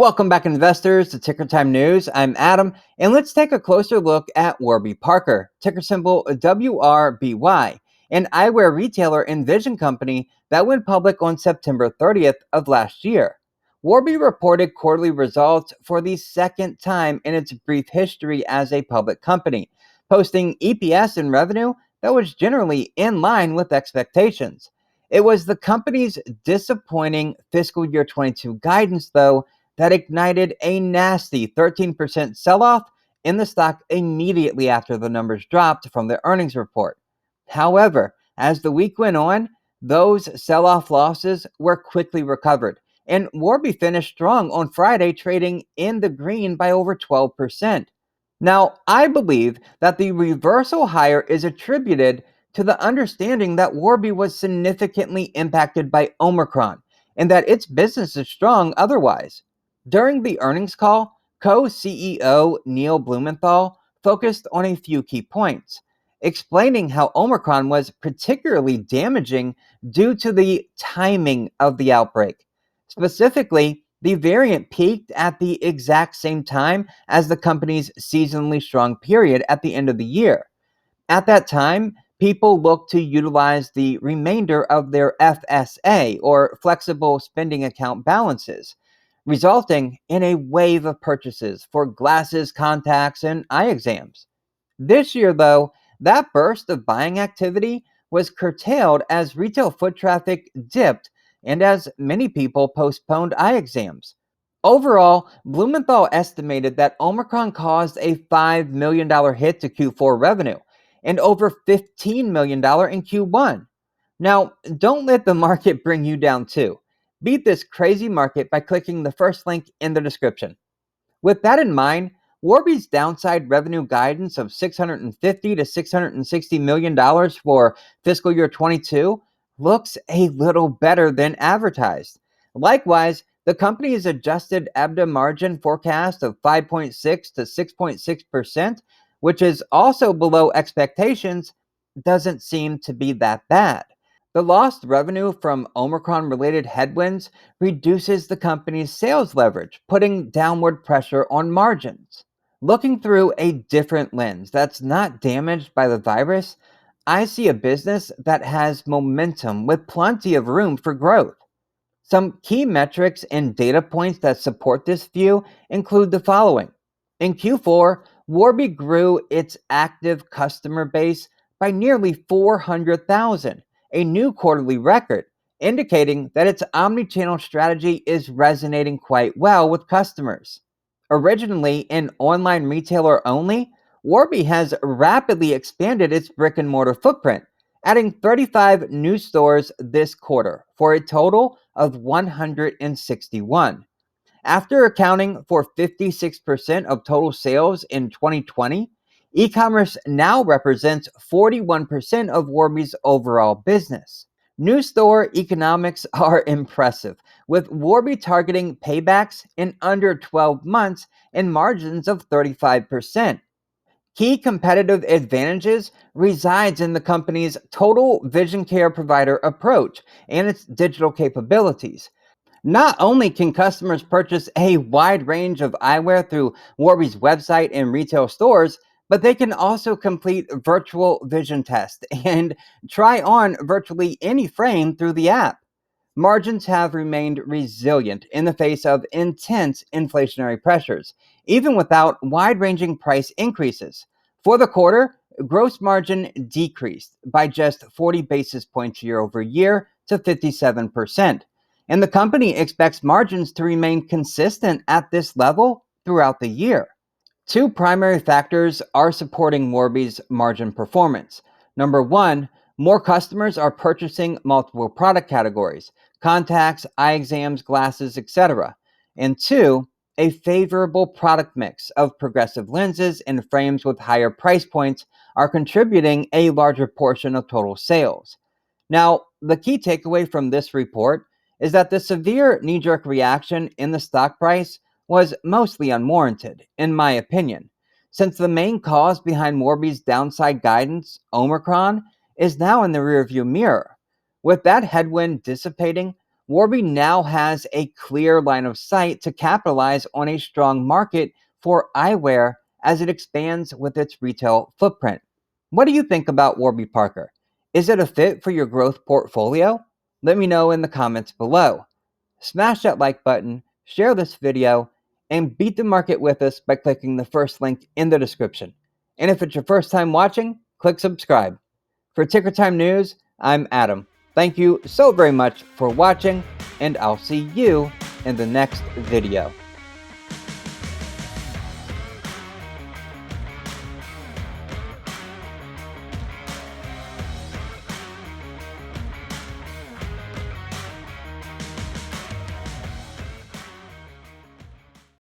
Welcome back, investors, to Ticker Time News. I'm Adam, and let's take a closer look at Warby Parker, ticker symbol WRBY, an eyewear retailer and vision company that went public on September 30th of last year. Warby reported quarterly results for the second time in its brief history as a public company, posting EPS and revenue that was generally in line with expectations. It was the company's disappointing fiscal year 22 guidance, though, that ignited a nasty 13% sell-off in the stock immediately after the numbers dropped from the earnings report. However, as the week went on, those sell-off losses were quickly recovered, and Warby finished strong on Friday, trading in the green by over 12%. Now, I believe that the reversal higher is attributed to the understanding that Warby was significantly impacted by Omicron and that its business is strong otherwise. During the earnings call, co-CEO Neil Blumenthal focused on a few key points, explaining how Omicron was particularly damaging due to the timing of the outbreak. Specifically, the variant peaked at the exact same time as the company's seasonally strong period at the end of the year. At that time, people looked to utilize the remainder of their FSA, or flexible spending account balances, resulting in a wave of purchases for glasses, contacts, and eye exams. This year, though, that burst of buying activity was curtailed as retail foot traffic dipped and as many people postponed eye exams. Overall, Blumenthal estimated that Omicron caused a $5 million hit to Q4 revenue and over $15 million in Q1. Now, don't let the market bring you down too. Beat this crazy market by clicking the first link in the description. With that in mind, Warby's downside revenue guidance of $650 to $660 million for fiscal year 22 looks a little better than advertised. Likewise, the company's adjusted EBITDA margin forecast of 5.6 to 6.6%, which is also below expectations, doesn't seem to be that bad. The lost revenue from Omicron-related headwinds reduces the company's sales leverage, putting downward pressure on margins. Looking through a different lens that's not damaged by the virus, I see a business that has momentum with plenty of room for growth. Some key metrics and data points that support this view include the following. In Q4, Warby grew its active customer base by nearly 400,000, a new quarterly record, indicating that its omnichannel strategy is resonating quite well with customers. Originally an online retailer only, Warby has rapidly expanded its brick-and-mortar footprint, adding 35 new stores this quarter for a total of 161. After accounting for 56% of total sales in 2020, e-commerce now represents 41% of Warby's overall business. New store economics are impressive, with Warby targeting paybacks in under 12 months and margins of 35%. Key competitive advantages resides in the company's total vision care provider approach and its digital capabilities. Not only can customers purchase a wide range of eyewear through Warby's website and retail stores, but they can also complete virtual vision tests and try on virtually any frame through the app. Margins have remained resilient in the face of intense inflationary pressures, even without wide-ranging price increases. For the quarter, gross margin decreased by just 40 basis points year over year to 57%. And the company expects margins to remain consistent at this level throughout the year. Two primary factors are supporting Warby's margin performance. Number one, more customers are purchasing multiple product categories: contacts, eye exams, glasses, etc. And two, a favorable product mix of progressive lenses and frames with higher price points are contributing a larger portion of total sales. Now, the key takeaway from this report is that the severe knee-jerk reaction in the stock price was mostly unwarranted, in my opinion, since the main cause behind Warby's downside guidance, Omicron, is now in the rearview mirror. With that headwind dissipating, Warby now has a clear line of sight to capitalize on a strong market for eyewear as it expands with its retail footprint. What do you think about Warby Parker? Is it a fit for your growth portfolio? Let me know in the comments below. Smash that like button, share this video, and beat the market with us by clicking the first link in the description. And if it's your first time watching, click subscribe. For Ticker Time News, I'm Adam. Thank you so very much for watching, and I'll see you in the next video.